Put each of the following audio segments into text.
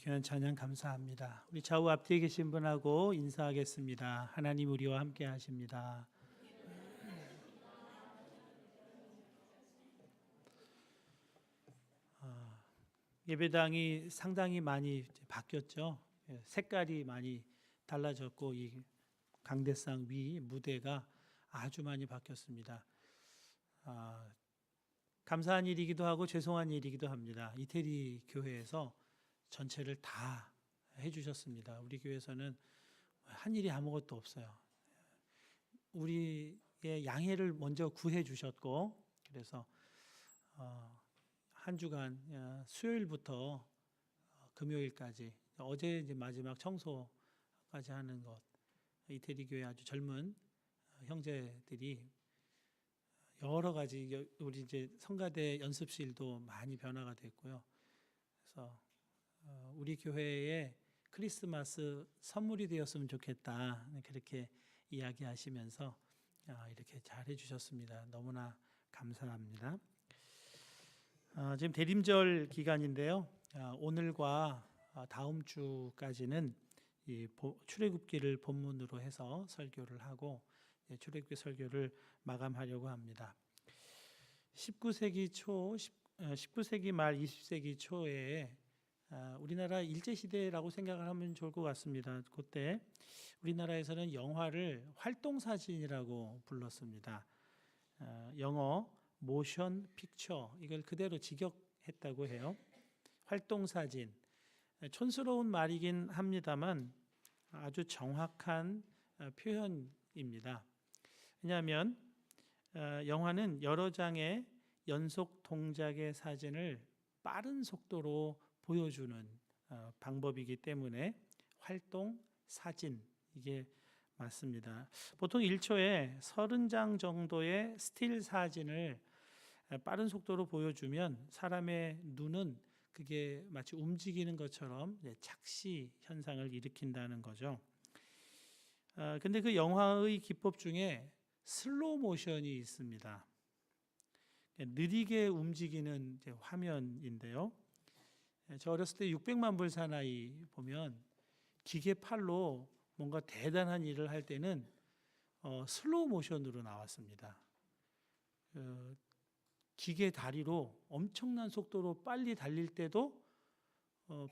귀한 찬양 감사합니다. 우리 좌우 앞뒤에 계신 분하고 인사하겠습니다. 하나님 우리와 함께 하십니다. 예배당이 상당히 많이 바뀌었죠. 색깔이 많이 달라졌고 이 강대상 위 무대가 아주 많이 바뀌었습니다. 감사한 일이기도 하고 죄송한 일이기도 합니다. 이태리 교회에서 전체를 다 해주셨습니다. 우리 교회에서는 한 일이 아무것도 없어요. 우리의 양해를 먼저 구해 주셨고, 그래서 한 주간 수요일부터 금요일까지 어제 이제 마지막 청소까지 하는 것, 이태리 교회 아주 젊은 형제들이 여러 가지 우리 이제 성가대 연습실도 많이 변화가 됐고요. 그래서 우리 교회에 크리스마스 선물이 되었으면 좋겠다 그렇게 이야기하시면서 이렇게 잘 해주셨습니다. 너무나 감사합니다. 지금 대림절 기간인데요. 오늘과 다음 주까지는 이 출애굽기를 본문으로 해서 설교를 하고 출애굽기 설교를 마감하려고 합니다. 19세기 말 20세기 초에 우리나라 일제시대라고 생각을 하면 좋을 것 같습니다. 그때 우리나라에서는 영화를 활동사진이라고 불렀습니다. 영어 모션 픽처, 이걸 그대로 직역했다고 해요. 활동사진, 촌스러운 말이긴 합니다만 아주 정확한 표현입니다. 왜냐하면 영화는 여러 장의 연속 동작의 사진을 빠른 속도로 보여주는 방법이기 때문에 활동 사진, 이게 맞습니다. 보통 1초에 30장 정도의 스틸 사진을 빠른 속도로 보여주면 사람의 눈은 그게 마치 움직이는 것처럼 착시 현상을 일으킨다는 거죠. 근데 그 영화의 기법 중에 슬로우 모션이 있습니다. 느리게 움직이는 화면인데요. 저 어렸을 때 600만 불 사나이 보면 기계 팔로 뭔가 대단한 일을 할 때는 슬로우 모션으로 나왔습니다. 기계 다리로 엄청난 속도로 빨리 달릴 때도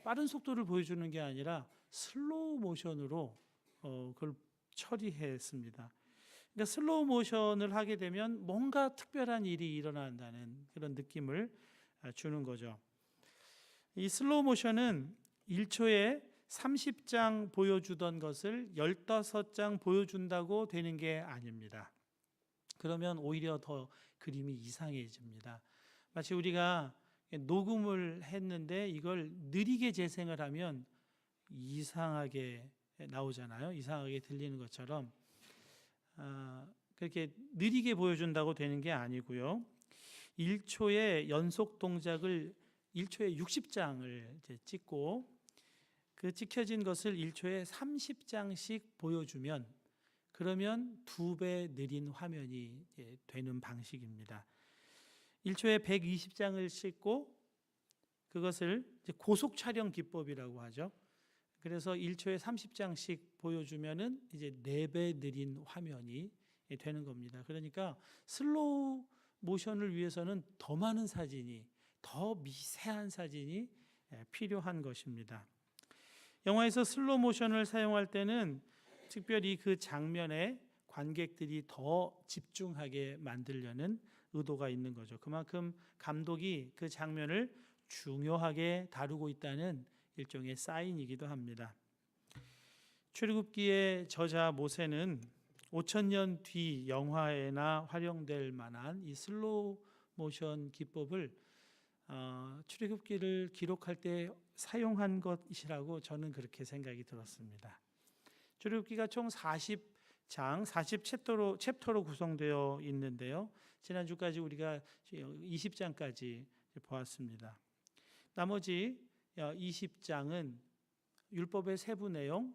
빠른 속도를 보여주는 게 아니라 슬로우 모션으로 그걸 처리했습니다. 그러니까 슬로우 모션을 하게 되면 뭔가 특별한 일이 일어난다는 그런 느낌을 주는 거죠. 이 슬로우 모션은 1초에 30장 보여주던 것을 15장 보여준다고 되는 게 아닙니다. 그러면 오히려 더 그림이 이상해집니다. 마치 우리가 녹음을 했는데 이걸 느리게 재생을 하면 이상하게 나오잖아요. 이상하게 들리는 것처럼 그렇게 느리게 보여준다고 되는 게 아니고요. 1초의 연속 동작을 1초에 60장을 찍고 그 찍혀진 것을 1초에 30장씩 보여주면 그러면 2배 느린 화면이 되는 방식입니다. 1초에 120장을 찍고 그것을 고속 촬영 기법이라고 하죠. 그래서 1초에 30장씩 보여주면은 이제 4배 느린 화면이 되는 겁니다. 그러니까 슬로우 모션을 위해서는 더 많은 사진이, 더 미세한 사진이 필요한 것입니다. 영화에서 슬로우 모션을 사용할 때는 특별히 그 장면에 관객들이 더 집중하게 만들려는 의도가 있는 거죠. 그만큼 감독이 그 장면을 중요하게 다루고 있다는 일종의 사인이기도 합니다. 출애굽기의 저자 모세는 5,000년 뒤 영화에나 활용될 만한 이 슬로우 모션 기법을 출애굽기를 기록할 때 사용한 것이라고 저는 그렇게 생각이 들었습니다. 출애굽기가 총 40장, 40챕터로 구성되어 있는데요. 지난주까지 우리가 20장까지 보았습니다. 나머지 20장은 율법의 세부 내용,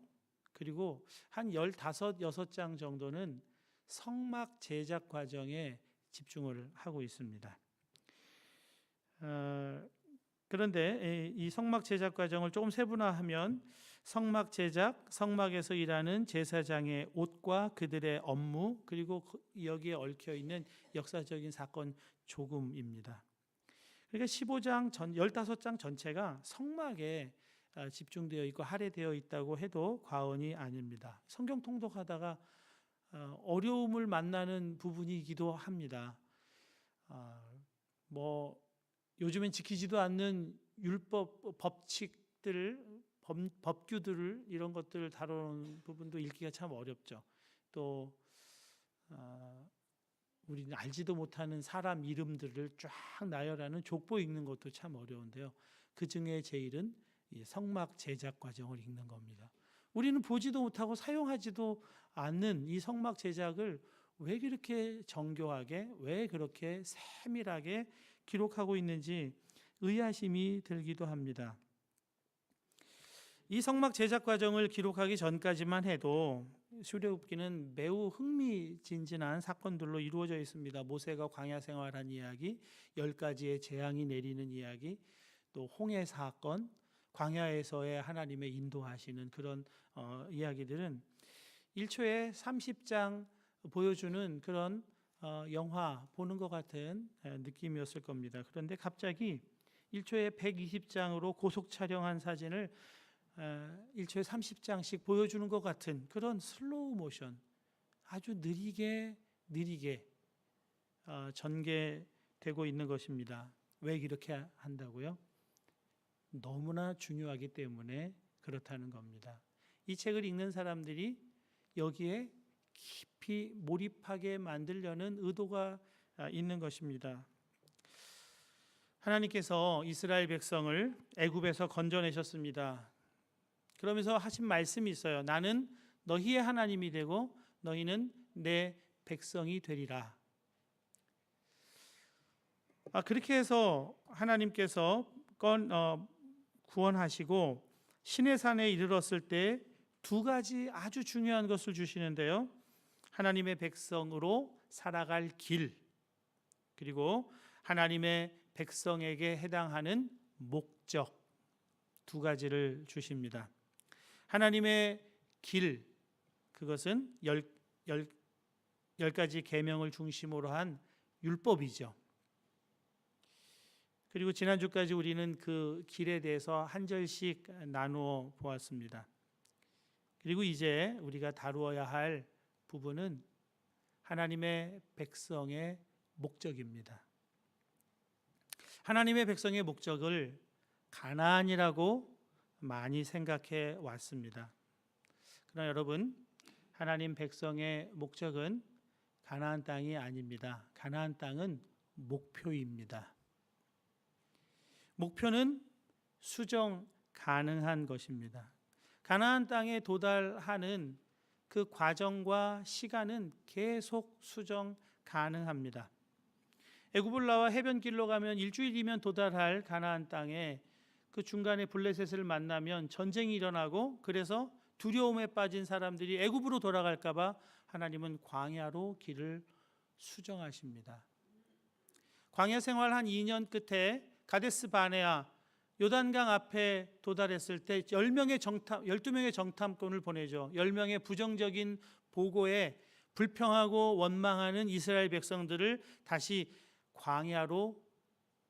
그리고 한 15, 16장 정도는 성막 제작 과정에 집중을 하고 있습니다. 그런데 이 성막 제작 과정을 조금 세분화하면 성막 제작, 성막에서 일하는 제사장의 옷과 그들의 업무, 그리고 여기에 얽혀 있는 역사적인 사건 조금입니다. 그러니까 15장 15장 전체가 성막에 집중되어 있고 할애되어 있다고 해도 과언이 아닙니다. 성경 통독하다가 어려움을 만나는 부분이기도 합니다. 뭐 요즘엔 지키지도 않는 율법 법칙들, 법규들을 이런 것들을 다루는 부분도 읽기가 참 어렵죠. 또 우리는 알지도 못하는 사람 이름들을 쫙 나열하는 족보 읽는 것도 참 어려운데요. 그 중에 제일은 이 성막 제작 과정을 읽는 겁니다. 우리는 보지도 못하고 사용하지도 않는 이 성막 제작을 왜 그렇게 정교하게, 왜 그렇게 세밀하게 기록하고 있는지 의아심이 들기도 합니다. 이 성막 제작 과정을 기록하기 전까지만 해도 출애굽기는 매우 흥미진진한 사건들로 이루어져 있습니다. 모세가 광야 생활한 이야기, 10가지의 재앙이 내리는 이야기, 또 홍해 사건, 광야에서의 하나님의 인도하시는 그런 이야기들은 1초에 30장 보여주는 그런 영화 보는 것 같은 느낌이었을 겁니다. 그런데 갑자기 1초에 120장으로 고속 촬영한 사진을 1초에 30장씩 보여주는 것 같은 그런 슬로우 모션, 아주 느리게 전개되고 있는 것입니다. 왜 이렇게 한다고요? 너무나 중요하기 때문에 그렇다는 겁니다. 이 책을 읽는 사람들이 여기에 깊이 몰입하게 만들려는 의도가 있는 것입니다. 하나님께서 이스라엘 백성을 애굽에서 건져내셨습니다. 그러면서 하신 말씀이 있어요. 나는 너희의 하나님이 되고 너희는 내 백성이 되리라. 그렇게 해서 하나님께서 구원하시고 시내산에 이르렀을 때 2가지 아주 중요한 것을 주시는데요. 하나님의 백성으로 살아갈 길, 그리고 하나님의 백성에게 해당하는 목적, 2가지를 주십니다. 하나님의 길, 그것은 10가지 계명을 중심으로 한 율법이죠. 그리고 지난주까지 우리는 그 길에 대해서 한 절씩 나누어 보았습니다. 그리고 이제 우리가 다루어야 할 부분은 하나님의 백성의 목적입니다. 하나님의 백성의 목적을 가나안이라고 많이 생각해 왔습니다. 그러나 여러분, 하나님 백성의 목적은 가나안 땅이 아닙니다. 가나안 땅은 목표입니다. 목표는 수정 가능한 것입니다. 가나안 땅에 도달하는 그 과정과 시간은 계속 수정 가능합니다. 애굽을 나와 해변길로 가면 일주일이면 도달할 가나안 땅에 그 중간에 블레셋을 만나면 전쟁이 일어나고, 그래서 두려움에 빠진 사람들이 애굽으로 돌아갈까 봐 하나님은 광야로 길을 수정하십니다. 광야 생활 한 2년 끝에 가데스 바네아 요단강 앞에 도달했을 때 12명의 정탐꾼을 보내죠. 10명의 부정적인 보고에 불평하고 원망하는 이스라엘 백성들을 다시 광야로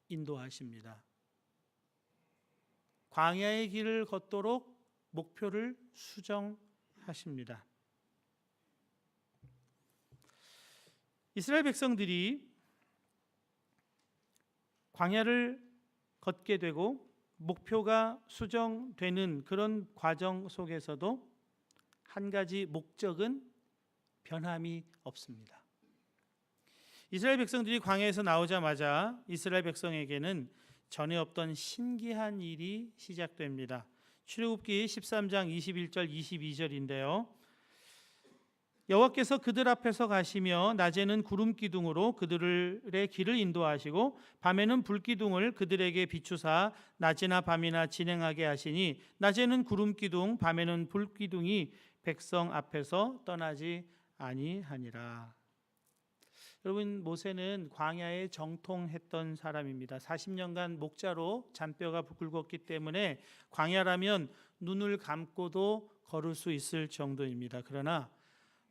인도하십니다. 광야의 길을 걷도록 목표를 수정하십니다. 이스라엘 백성들이 광야를 걷게 되고 목표가 수정되는 그런 과정 속에서도 한 가지 목적은 변함이 없습니다. 이스라엘 백성들이 광야에서 나오자마자 이스라엘 백성에게는 전에 없던 신기한 일이 시작됩니다. 출애굽기 13장 21절 22절인데요. 여호와께서 그들 앞에서 가시며 낮에는 구름 기둥으로 그들의 길을 인도하시고 밤에는 불 기둥을 그들에게 비추사 낮이나 밤이나 진행하게 하시니 낮에는 구름 기둥 밤에는 불 기둥이 백성 앞에서 떠나지 아니하니라. 여러분, 모세는 광야에 정통했던 사람입니다. 40년간 목자로 잔뼈가 굵었기 때문에 광야라면 눈을 감고도 걸을 수 있을 정도입니다. 그러나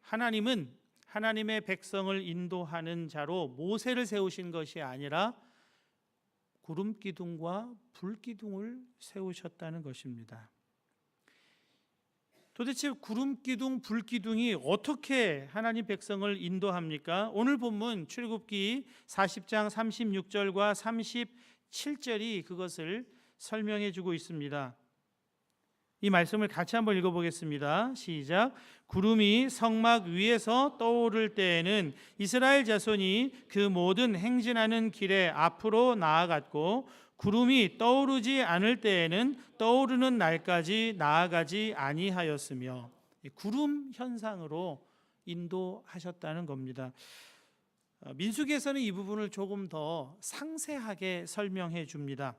하나님은 하나님의 백성을 인도하는 자로 모세를 세우신 것이 아니라 구름 기둥과 불 기둥을 세우셨다는 것입니다. 도대체 구름 기둥, 불 기둥이 어떻게 하나님 백성을 인도합니까? 오늘 본문 출애굽기 40장 36절과 37절이 그것을 설명해 주고 있습니다. 이 말씀을 같이 한번 읽어보겠습니다. 시작. 구름이 성막 위에서 떠오를 때에는 이스라엘 자손이 그 모든 행진하는 길에 앞으로 나아갔고, 구름이 떠오르지 않을 때에는 떠오르는 날까지 나아가지 아니하였으며, 구름 현상으로 인도하셨다는 겁니다. 민수기에서는 이 부분을 조금 더 상세하게 설명해 줍니다.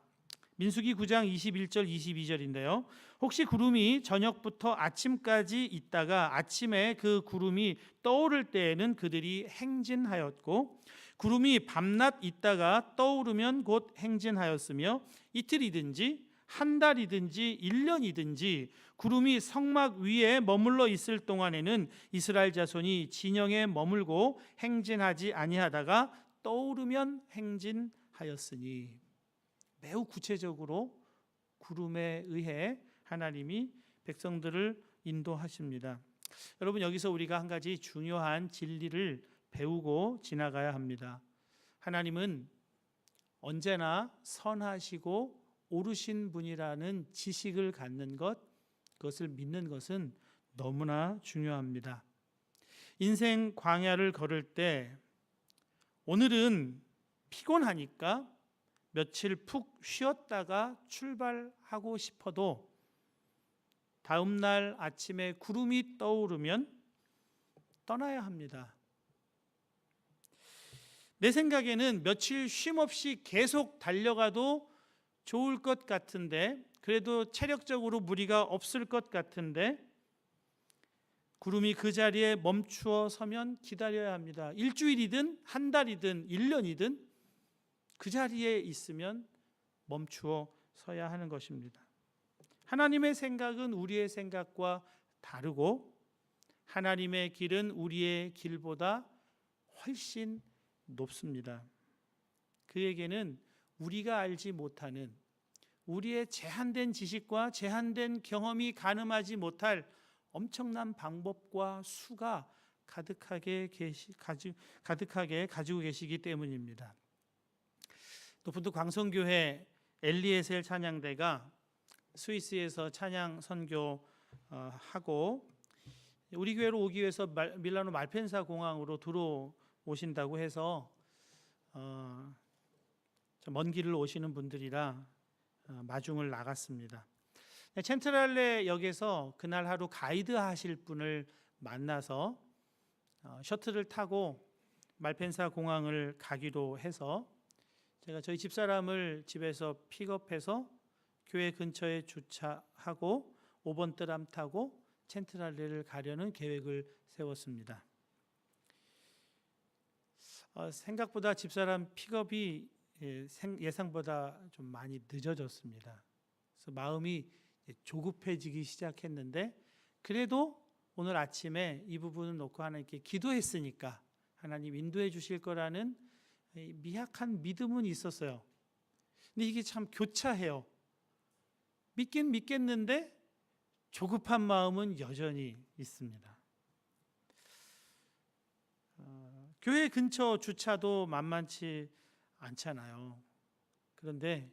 민수기 9장 21절 22절인데요. 혹시 구름이 저녁부터 아침까지 있다가 아침에 그 구름이 떠오를 때에는 그들이 행진하였고, 구름이 밤낮 있다가 떠오르면 곧 행진하였으며, 이틀이든지 한 달이든지 1년이든지 구름이 성막 위에 머물러 있을 동안에는 이스라엘 자손이 진영에 머물고 행진하지 아니하다가 떠오르면 행진하였으니, 매우 구체적으로 구름에 의해 하나님이 백성들을 인도하십니다. 여러분, 여기서 우리가 한 가지 중요한 진리를 배우고 지나가야 합니다. 하나님은 언제나 선하시고 옳으신 분이라는 지식을 갖는 것, 그것을 믿는 것은 너무나 중요합니다. 인생 광야를 걸을 때 오늘은 피곤하니까 며칠 푹 쉬었다가 출발하고 싶어도 다음 날 아침에 구름이 떠오르면 떠나야 합니다. 내 생각에는 며칠 쉼 없이 계속 달려가도 좋을 것 같은데, 그래도 체력적으로 무리가 없을 것 같은데, 구름이 그 자리에 멈추어 서면 기다려야 합니다. 일주일이든 한 달이든 1년이든 그 자리에 있으면 멈추어 서야 하는 것입니다. 하나님의 생각은 우리의 생각과 다르고, 하나님의 길은 우리의 길보다 훨씬 높습니다. 그에게는 우리가 알지 못하는, 우리의 제한된 지식과 제한된 경험이 가늠하지 못할 엄청난 방법과 수가 가득하게 가지고 계시기 때문입니다. 높은도 광성교회 엘리에셀 찬양대가 스위스에서 찬양 선교하고 우리 교회로 오기 위해서 밀라노 말펜사 공항으로 들어오신다고 해서 먼 길을 오시는 분들이라 마중을 나갔습니다. 첸트랄레 역에서 그날 하루 가이드 하실 분을 만나서 셔틀을 타고 말펜사 공항을 가기로 해서 제가 저희 집사람을 집에서 픽업해서 교회 근처에 주차하고 5번 트람 타고 첸트랄레를 가려는 계획을 세웠습니다. 생각보다 집사람 픽업이 예상보다 좀 많이 늦어졌습니다. 그래서 마음이 조급해지기 시작했는데, 그래도 오늘 아침에 이 부분을 놓고 하나님께 기도했으니까 하나님 인도해 주실 거라는 미약한 믿음은 있었어요. 근데 이게 참 교차해요. 믿긴 믿겠는데 조급한 마음은 여전히 있습니다. 교회 근처 주차도 만만치 않잖아요. 그런데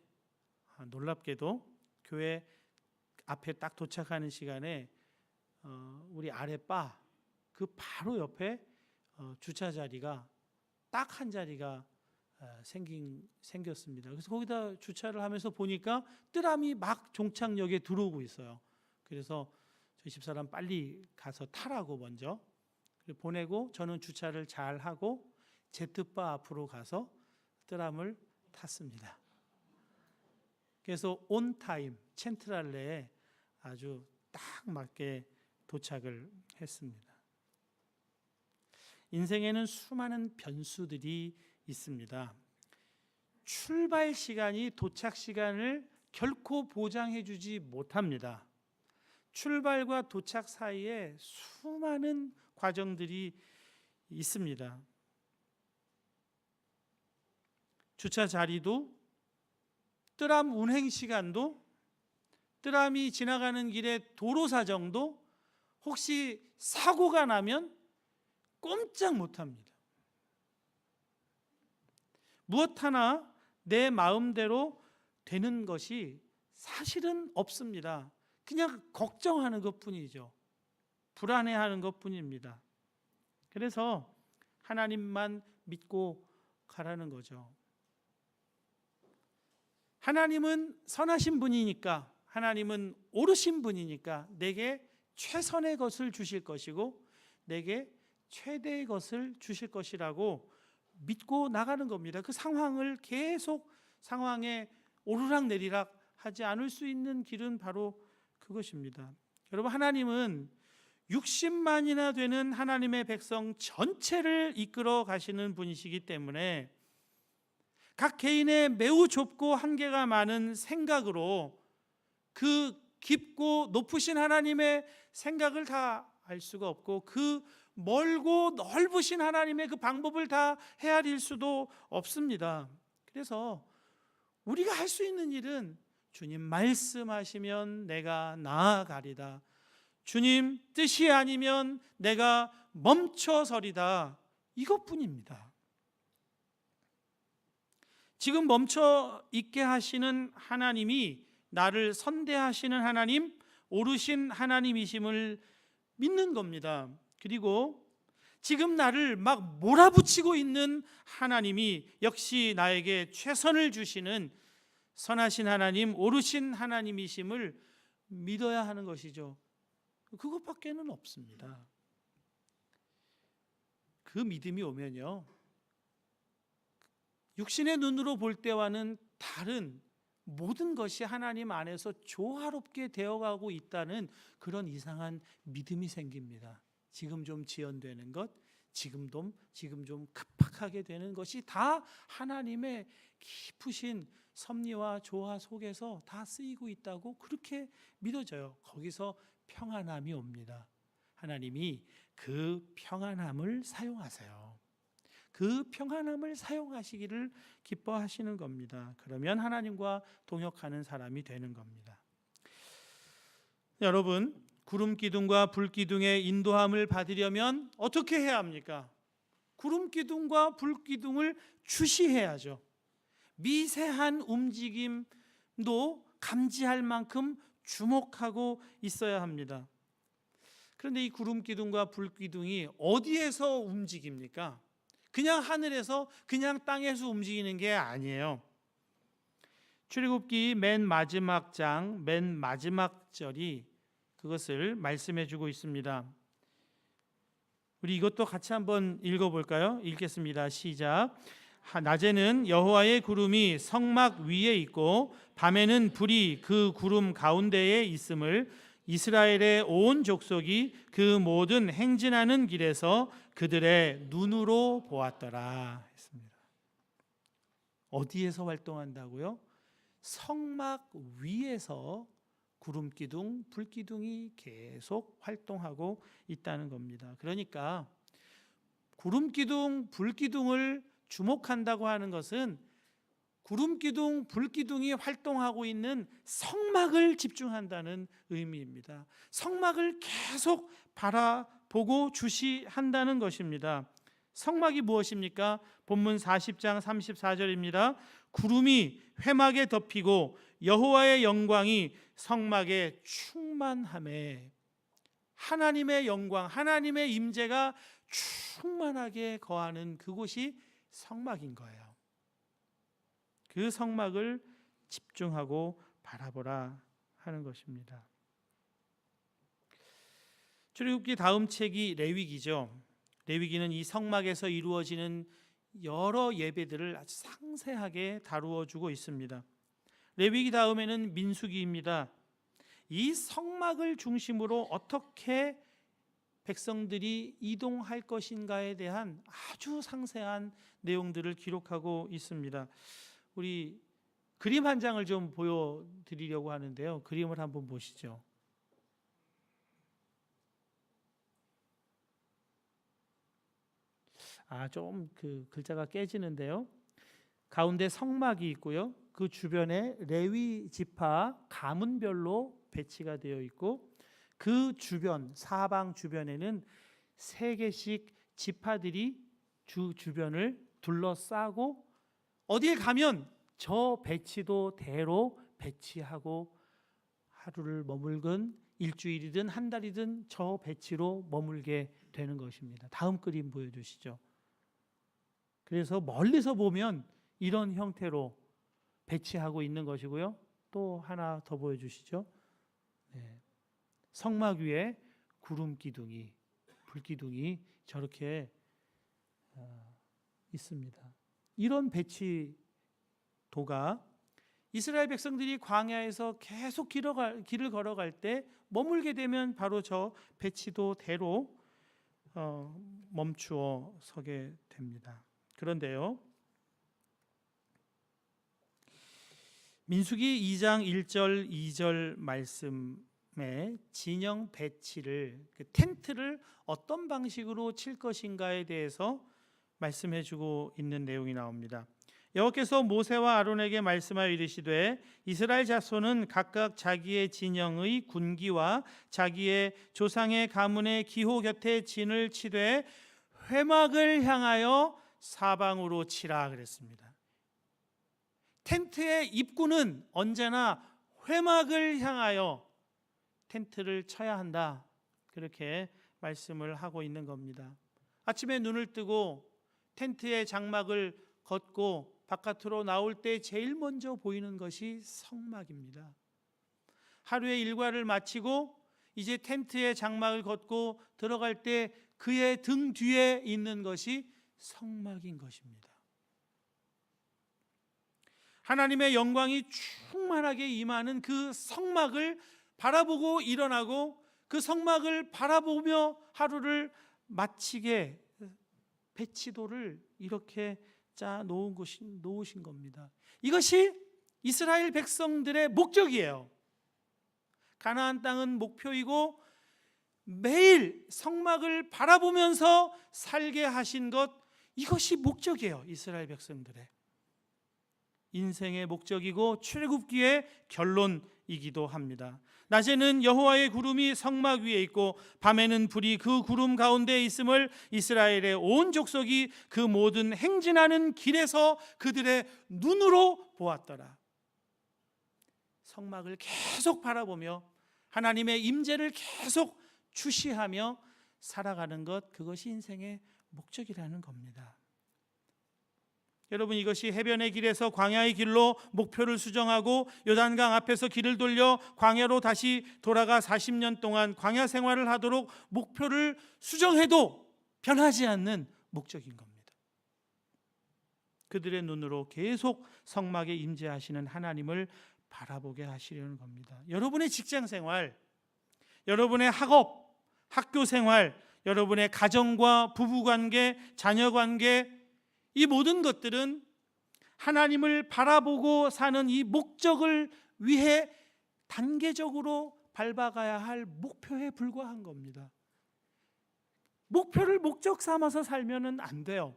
놀랍게도 교회 앞에 딱 도착하는 시간에 우리 아랫바 그 바로 옆에 주차 자리가 딱 한 자리가 생겼습니다. 그래서 거기다 주차를 하면서 보니까 뜨람이 막 종착역에 들어오고 있어요. 그래서 저희 집사람 빨리 가서 타라고 먼저 보내고, 저는 주차를 잘 하고 제트바 앞으로 가서 뜨람을 탔습니다. 그래서 온 타임 첸트랄레에 아주 딱 맞게 도착을 했습니다. 인생에는 수많은 변수들이 있습니다. 출발 시간이 도착 시간을 결코 보장해 주지 못합니다. 출발과 도착 사이에 수많은 과정들이 있습니다. 주차 자리도, 뜨람 운행 시간도, 뜨람이 지나가는 길의 도로 사정도, 혹시 사고가 나면 꼼짝 못합니다. 무엇 하나 내 마음대로 되는 것이 사실은 없습니다. 그냥 걱정하는 것뿐이죠. 불안해하는 것뿐입니다. 그래서 하나님만 믿고 가라는 거죠. 하나님은 선하신 분이니까, 하나님은 옳으신 분이니까 내게 최선의 것을 주실 것이고 내게 최대의 것을 주실 것이라고 믿고 나가는 겁니다. 그 상황을 계속 상황에 오르락내리락 하지 않을 수 있는 길은 바로 그것입니다. 여러분, 하나님은 60만이나 되는 하나님의 백성 전체를 이끌어 가시는 분이시기 때문에 각 개인의 매우 좁고 한계가 많은 생각으로 그 깊고 높으신 하나님의 생각을 다 알 수가 없고 그 멀고 넓으신 하나님의 그 방법을 다 헤아릴 수도 없습니다. 그래서 우리가 할 수 있는 일은 주님 말씀하시면 내가 나아가리다, 주님 뜻이 아니면 내가 멈춰서리다, 이것뿐입니다. 지금 멈춰 있게 하시는 하나님이 나를 선대하시는 하나님, 오르신 하나님이심을 믿는 겁니다. 그리고 지금 나를 막 몰아붙이고 있는 하나님이 역시 나에게 최선을 주시는 선하신 하나님, 오르신 하나님이심을 믿어야 하는 것이죠. 그것밖에는 없습니다. 그 믿음이 오면요, 육신의 눈으로 볼 때와는 다른 모든 것이 하나님 안에서 조화롭게 되어가고 있다는 그런 이상한 믿음이 생깁니다. 지금 좀 지연되는 것, 지금 좀 급박하게 되는 것이 다 하나님의 깊으신 섭리와 조화 속에서 다 쓰이고 있다고 그렇게 믿어져요. 거기서 평안함이 옵니다. 하나님이 그 평안함을 사용하세요. 그 평안함을 사용하시기를 기뻐하시는 겁니다. 그러면 하나님과 동역하는 사람이 되는 겁니다. 여러분, 구름 기둥과 불 기둥의 인도함을 받으려면 어떻게 해야 합니까? 구름 기둥과 불 기둥을 주시해야죠. 미세한 움직임도 감지할 만큼 주목하고 있어야 합니다. 그런데 이 구름 기둥과 불 기둥이 어디에서 움직입니까? 그냥 하늘에서, 그냥 땅에서 움직이는 게 아니에요. 출애굽기 맨 마지막 장, 맨 마지막 절이 그것을 말씀해 주고 있습니다. 우리 이것도 같이 한번 읽어볼까요? 읽겠습니다. 시작. 낮에는 여호와의 구름이 성막 위에 있고 밤에는 불이 그 구름 가운데에 있음을 이스라엘의 온 족속이 그 모든 행진하는 길에서 그들의 눈으로 보았더라 했습니다. 어디에서 활동한다고요? 성막 위에서 구름기둥, 불기둥이 계속 활동하고 있다는 겁니다. 그러니까 구름기둥, 불기둥을 주목한다고 하는 것은 구름기둥, 불기둥이 활동하고 있는 성막을 집중한다는 의미입니다. 성막을 계속 바라보고 주시한다는 것입니다. 성막이 무엇입니까? 본문 40장 34절입니다. 구름이 회막에 덮이고 여호와의 영광이 성막에 충만하매, 하나님의 영광, 하나님의 임재가 충만하게 거하는 그곳이 성막인 거예요. 그 성막을 집중하고 바라보라 하는 것입니다. 출애굽기 다음 책이 레위기죠. 레위기는 이 성막에서 이루어지는 여러 예배들을 아주 상세하게 다루어 주고 있습니다. 레위기 다음에는 민수기입니다. 이 성막을 중심으로 어떻게 백성들이 이동할 것인가에 대한 아주 상세한 내용들을 기록하고 있습니다. 우리 그림 한 장을 좀 보여드리려고 하는데요. 그림을 한번 보시죠. 좀 그 글자가 깨지는데요. 가운데 성막이 있고요. 그 주변에 레위 지파 가문별로 배치가 되어 있고, 그 주변 사방 주변에는 3개씩 지파들이 주변을 둘러싸고, 어디에 가면 저 배치도 대로 배치하고 하루를 머물건 일주일이든 한 달이든 저 배치로 머물게 되는 것입니다. 다음 그림 보여주시죠. 그래서 멀리서 보면 이런 형태로 배치하고 있는 것이고요. 또 하나 더 보여주시죠. 성막 위에 구름 기둥이, 불 기둥이 저렇게 있습니다. 이런 배치도가 이스라엘 백성들이 광야에서 계속 길을 걸어갈 때 머물게 되면 바로 저 배치도대로 멈추어 서게 됩니다. 그런데요, 민수기 2장 1절 2절 말씀에 진영 배치를, 그 텐트를 어떤 방식으로 칠 것인가에 대해서 말씀해 주고 있는 내용이 나옵니다. 여호와께서 모세와 아론에게 말씀하여 이르시되 이스라엘 자손은 각각 자기의 진영의 군기와 자기의 조상의 가문의 기호 곁에 진을 치되 회막을 향하여 사방으로 치라 그랬습니다. 텐트의 입구는 언제나 회막을 향하여 텐트를 쳐야 한다, 그렇게 말씀을 하고 있는 겁니다. 아침에 눈을 뜨고 텐트의 장막을 걷고 바깥으로 나올 때 제일 먼저 보이는 것이 성막입니다. 하루의 일과를 마치고 이제 텐트의 장막을 걷고 들어갈 때 그의 등 뒤에 있는 것이 성막인 것입니다. 하나님의 영광이 충만하게 임하는 그 성막을 바라보고 일어나고 그 성막을 바라보며 하루를 마치게 배치도를 이렇게 짜 놓으신 겁니다. 이것이 이스라엘 백성들의 목적이에요. 가나안 땅은 목표이고 매일 성막을 바라보면서 살게 하신 것, 이것이 목적이에요. 이스라엘 백성들의 인생의 목적이고 출애굽기의 결론이기도 합니다. 낮에는 여호와의 구름이 성막 위에 있고 밤에는 불이 그 구름 가운데 있음을 이스라엘의 온 족속이 그 모든 행진하는 길에서 그들의 눈으로 보았더라. 성막을 계속 바라보며 하나님의 임재를 계속 주시하며 살아가는 것, 그것이 인생의 목적이라는 겁니다. 여러분, 이것이 해변의 길에서 광야의 길로 목표를 수정하고 요단강 앞에서 길을 돌려 광야로 다시 돌아가 40년 동안 광야 생활을 하도록 목표를 수정해도 변하지 않는 목적인 겁니다. 그들의 눈으로 계속 성막에 임재하시는 하나님을 바라보게 하시려는 겁니다. 여러분의 직장 생활, 여러분의 학업, 학교 생활, 여러분의 가정과 부부관계, 자녀관계, 이 모든 것들은 하나님을 바라보고 사는 이 목적을 위해 단계적으로 밟아가야 할 목표에 불과한 겁니다. 목표를 목적 삼아서 살면 안 돼요.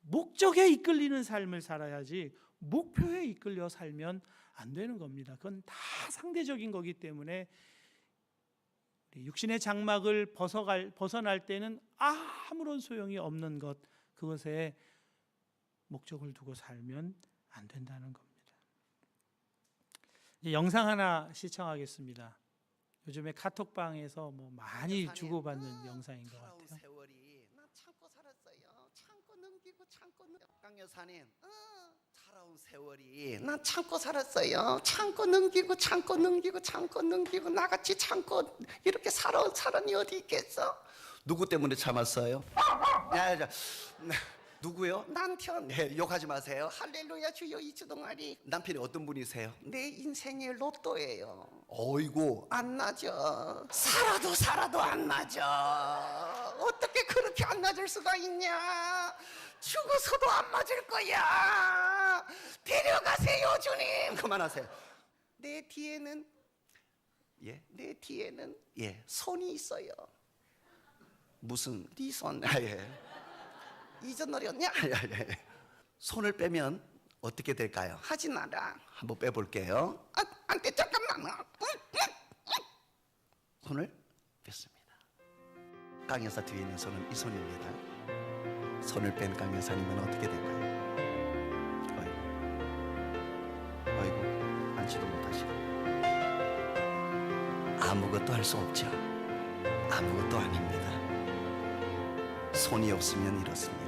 목적에 이끌리는 삶을 살아야지 목표에 이끌려 살면 안 되는 겁니다. 그건 다 상대적인 거기 때문에 육신의 장막을 벗어날 때는 아무런 소용이 없는 것, 그것에 목적을 두고 살면 안 된다는 겁니다. 영상 하나 시청하겠습니다. 요즘에 카톡방에서 많이 주고받는 영상인 것 같아요. 세월이 나 참고 살았어요. 참고 넘기고 강 여사님, 살아온 세월이 나 참고 살았어요. 참고 넘기고 나같이 참고 이렇게 살아온 사람이 어디 있겠어? 누구 때문에 참았어요? 누구요? 남편. 네, 욕하지 마세요. 할렐루야 주여 2주 동안이. 남편이 어떤 분이세요? 내 인생의 로또예요. 어이구, 안 나죠. 살아도 안 나죠. 어떻게 그렇게 안 맞을 수가 있냐? 죽어서도 안 맞을 거야. 데려가세요 주님. 그만하세요. 내 뒤에는 손이 있어요. 무슨 네 손? 잊어버렸냐? 손을 빼면 어떻게 될까요? 하지 마라. 한번 빼볼게요. 안돼, 잠깐만. 손을 뺐습니다. 강 여사 뒤에 있는 손은 이 손입니다. 손을 뺀 강 여사님은 어떻게 될까요? 어이구, 앉지도 못하시고 아무것도 할 수 없죠. 아무것도 아닙니다. 손이 없으면 이렇습니다.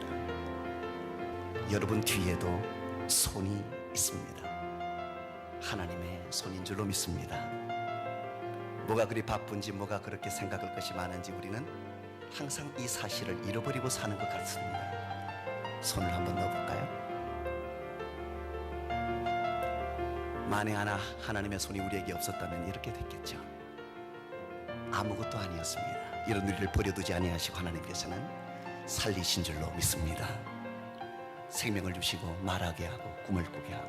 여러분 뒤에도 손이 있습니다. 하나님의 손인 줄로 믿습니다. 뭐가 그리 바쁜지, 뭐가 그렇게 생각할 것이 많은지 우리는 항상 이 사실을 잃어버리고 사는 것 같습니다. 손을 한번 넣어볼까요? 만에 하나 하나님의 손이 우리에게 없었다면 이렇게 됐겠죠. 아무것도 아니었습니다. 이런 우리를 버려두지 아니하시고 하나님께서는 살리신 줄로 믿습니다. 생명을 주시고 말하게 하고 꿈을 꾸게 하고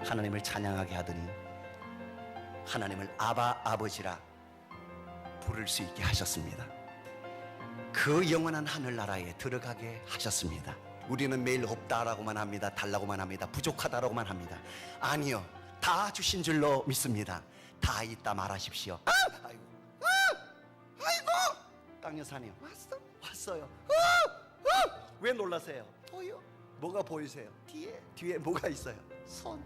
하나님을 찬양하게 하더니 하나님을 아바 아버지라 부를 수 있게 하셨습니다. 그 영원한 하늘나라에 들어가게 하셨습니다. 우리는 매일 없다라고만 합니다. 달라고만 합니다. 부족하다라고만 합니다. 아니요, 다 주신 줄로 믿습니다. 다 있다 말하십시오. 아이고, 강 여사님 왔어요. 왜 놀라세요? 보여? 뭐가 보이세요? 뒤에 뭐가 있어요? 손.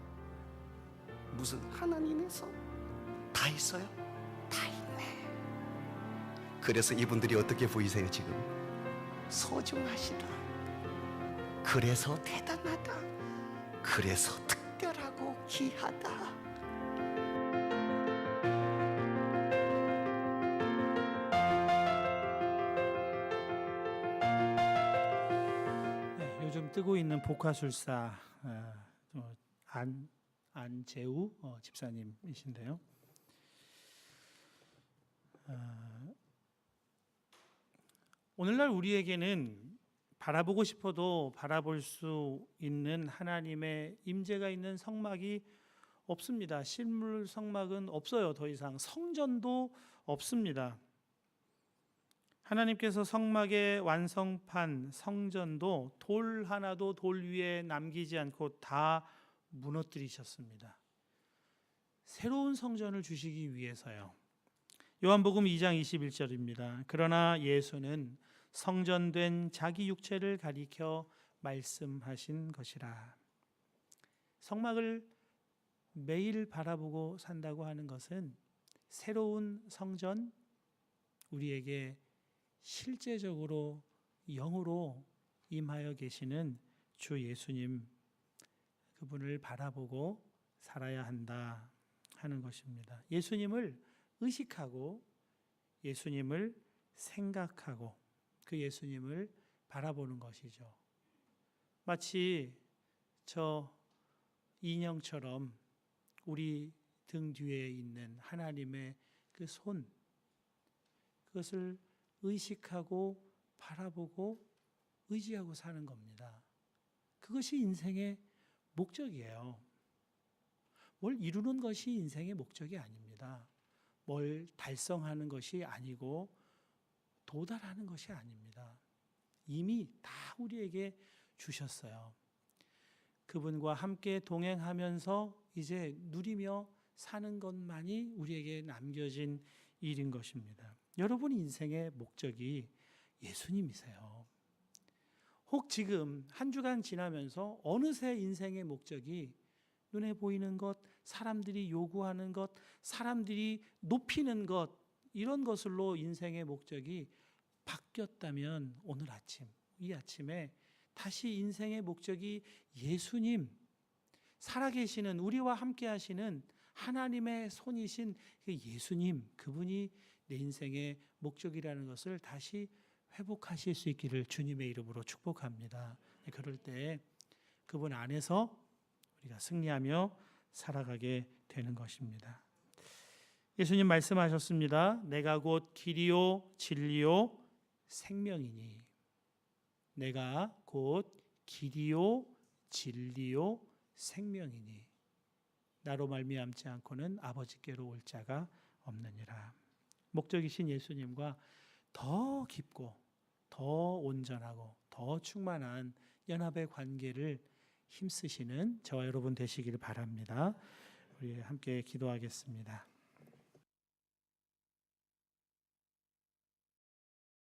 무슨 하나님의 손? 다 있어요? 다 있네. 그래서 이분들이 어떻게 보이세요 지금? 소중하시다. 그래서 대단하다. 그래서 특별하고 귀하다. 요즘 뜨고 있는 복화술사 안재우 집사님이신데요. 오늘날 우리에게는 바라보고 싶어도 바라볼 수 있는 하나님의 임재가 있는 성막이 없습니다. 실물 성막은 없어요. 더 이상 성전도 없습니다. 하나님께서 성막의 완성판 성전도 돌 하나도 돌 위에 남기지 않고 다 무너뜨리셨습니다. 새로운 성전을 주시기 위해서요. 요한복음 2장 21절입니다. 그러나 예수는 성전된 자기 육체를 가리켜 말씀하신 것이라. 성막을 매일 바라보고 산다고 하는 것은 새로운 성전, 우리에게 실제적으로 영으로 임하여 계시는 주 예수님, 그분을 바라보고 살아야 한다 하는 것입니다. 예수님을 의식하고 예수님을 생각하고 그 예수님을 바라보는 것이죠. 마치 저 인형처럼 우리 등 뒤에 있는 하나님의 그 손, 그것을 의식하고 바라보고 의지하고 사는 겁니다. 그것이 인생의 목적이에요. 뭘 이루는 것이 인생의 목적이 아닙니다. 뭘 달성하는 것이 아니고 도달하는 것이 아닙니다. 이미 다 우리에게 주셨어요. 그분과 함께 동행하면서 이제 누리며 사는 것만이 우리에게 남겨진 일인 것입니다. 여러분 인생의 목적이 예수님이세요. 혹 지금 한 주간 지나면서 어느새 인생의 목적이 눈에 보이는 것, 사람들이 요구하는 것, 사람들이 높이는 것, 이런 것으로 인생의 목적이 바뀌었다면 오늘 아침, 이 아침에 다시 인생의 목적이 예수님, 살아계시는 우리와 함께 하시는 하나님의 손이신 그 예수님, 그분이 내 인생의 목적이라는 것을 다시 회복하실 수 있기를 주님의 이름으로 축복합니다. 그럴 때 그분 안에서 우리가 승리하며 살아가게 되는 것입니다. 예수님 말씀하셨습니다. 내가 곧 길이요 진리요 생명이니. 내가 곧 길이요 진리요 생명이니. 나로 말미암지 않고는 아버지께로 올 자가 없느니라. 목적이신 예수님과 더 깊고 더 온전하고 더 충만한 연합의 관계를 힘쓰시는 저와 여러분 되시기를 바랍니다. 우리 함께 기도하겠습니다.